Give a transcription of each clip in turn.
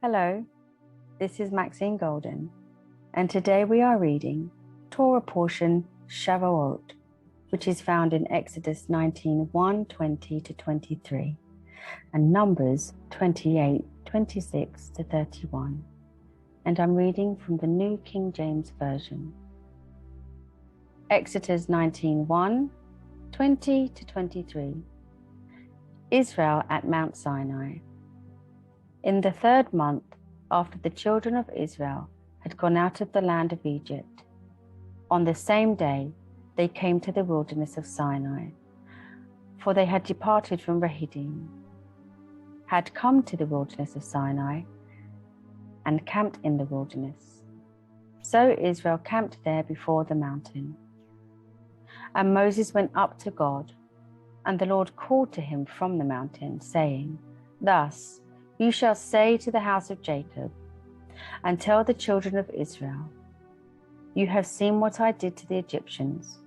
Hello, this is Maxine Golden, and today we are reading Torah portion Shavuo't, which is found in Exodus 19:1, 20 to 23, and Numbers 28, 26 to 31. And I'm reading from the New King James Version. Exodus 19:1, 20 to 23. Israel at Mount Sinai. In the 3rd month, after the children of Israel had gone out of the land of Egypt, on the same day they came to the wilderness of Sinai, for they had departed from Rehidim, had come to the wilderness of Sinai, and camped in the wilderness. So Israel camped there before the mountain. And Moses went up to God, and the Lord called to him from the mountain, saying, Thus you shall say to the house of Jacob, and tell the children of Israel, You have seen what I did to the Egyptians,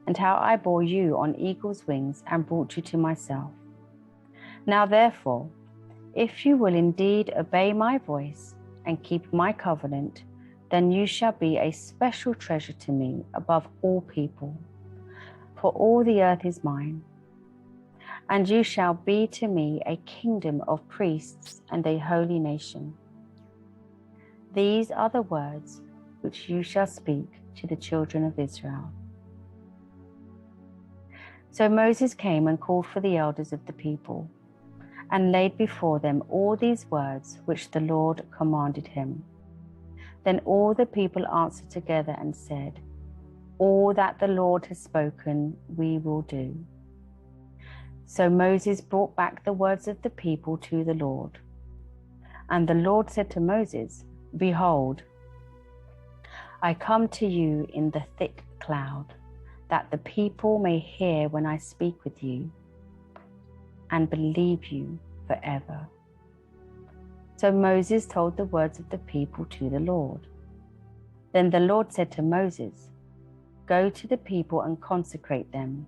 and how I bore you on eagle's wings and brought you to myself. Now therefore, if you will indeed obey my voice and keep my covenant, then you shall be a special treasure to me above all people, for all the earth is mine. And you shall be to me a kingdom of priests and a holy nation. These are the words which you shall speak to the children of Israel. So Moses came and called for the elders of the people, and laid before them all these words which the Lord commanded him. Then all the people answered together and said, All that the Lord has spoken, we will do. So Moses brought back the words of the people to the Lord. And the Lord said to Moses, Behold, I come to you in the thick cloud, that the people may hear when I speak with you, and believe you forever. So Moses told the words of the people to the Lord. Then the Lord said to Moses, Go to the people and consecrate them,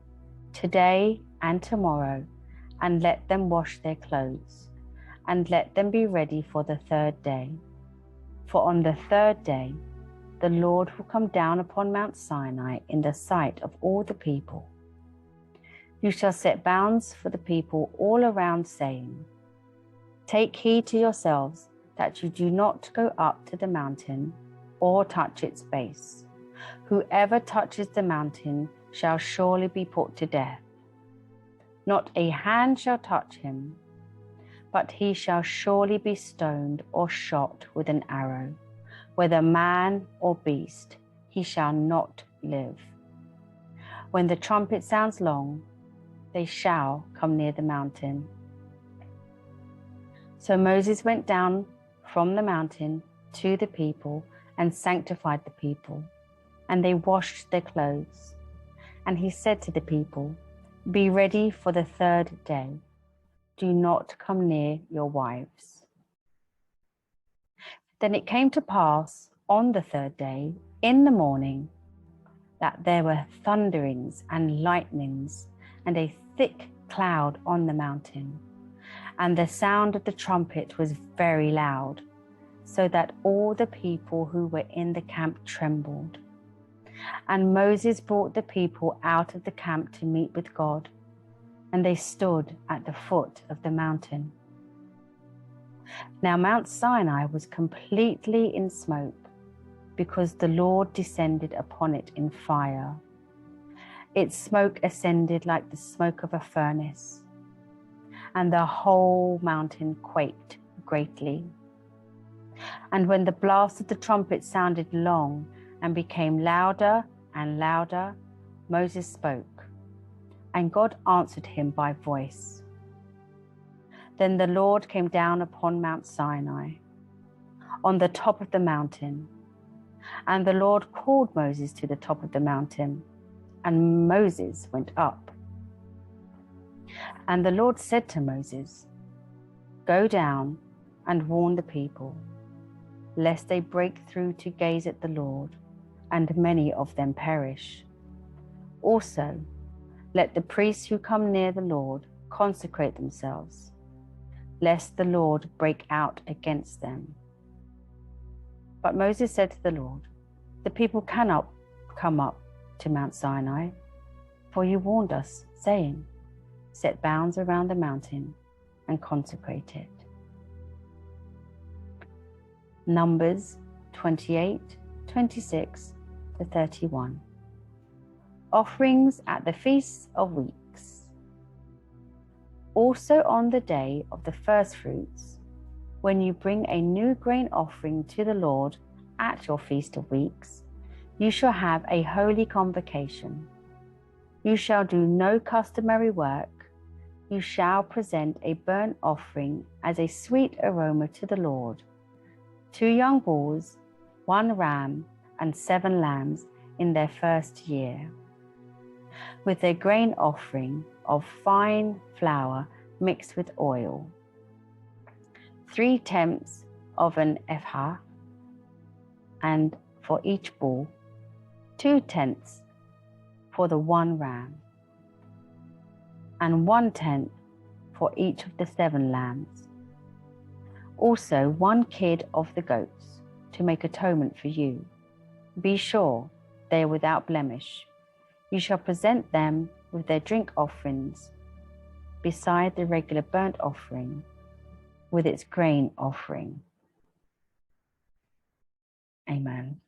today and tomorrow, and let them wash their clothes, and let them be ready for the 3rd day. For on the 3rd day, the Lord will come down upon Mount Sinai in the sight of all the people. You shall set bounds for the people all around, saying, Take heed to yourselves that you do not go up to the mountain or touch its base. Whoever touches the mountain shall surely be put to death. Not a hand shall touch him, but he shall surely be stoned or shot with an arrow. Whether man or beast, he shall not live. When the trumpet sounds long, they shall come near the mountain. So Moses went down from the mountain to the people and sanctified the people, and they washed their clothes. And he said to the people, Be ready for the 3rd day. Do not come near your wives. Then it came to pass on the 3rd day, in the morning, that there were thunderings and lightnings, and a thick cloud on the mountain. And the sound of the trumpet was very loud, so that all the people who were in the camp trembled. And Moses brought the people out of the camp to meet with God, and they stood at the foot of the mountain. Now Mount Sinai was completely in smoke, because the Lord descended upon it in fire. Its smoke ascended like the smoke of a furnace, and the whole mountain quaked greatly. And when the blast of the trumpet sounded long and became louder and louder, Moses spoke, and God answered him by voice. Then the Lord came down upon Mount Sinai, on the top of the mountain, and the Lord called Moses to the top of the mountain, and Moses went up. And the Lord said to Moses, Go down and warn the people, lest they break through to gaze at the Lord, and many of them perish. Also, let the priests who come near the Lord consecrate themselves, lest the Lord break out against them. But Moses said to the Lord, the people cannot come up to Mount Sinai, for you warned us, saying, set bounds around the mountain and consecrate it. Numbers 28, 26 to 31. Offerings at the Feast of Weeks. Also on the day of the first fruits, when you bring a new grain offering to the Lord at your Feast of Weeks, you shall have a holy convocation. You shall do no customary work. You shall present a burnt offering as a sweet aroma to the Lord, 2 young bulls, 1 ram, and 7 lambs in their first year, with a grain offering of fine flour mixed with oil, 3/10 of an ephah, and for each bull, 2/10 for the 1 ram, and 1/10 for each of the 7 lambs. Also 1 kid of the goats to make atonement for you. Be sure they are without blemish. You shall present them with their drink offerings beside the regular burnt offering with its grain offering. Amen.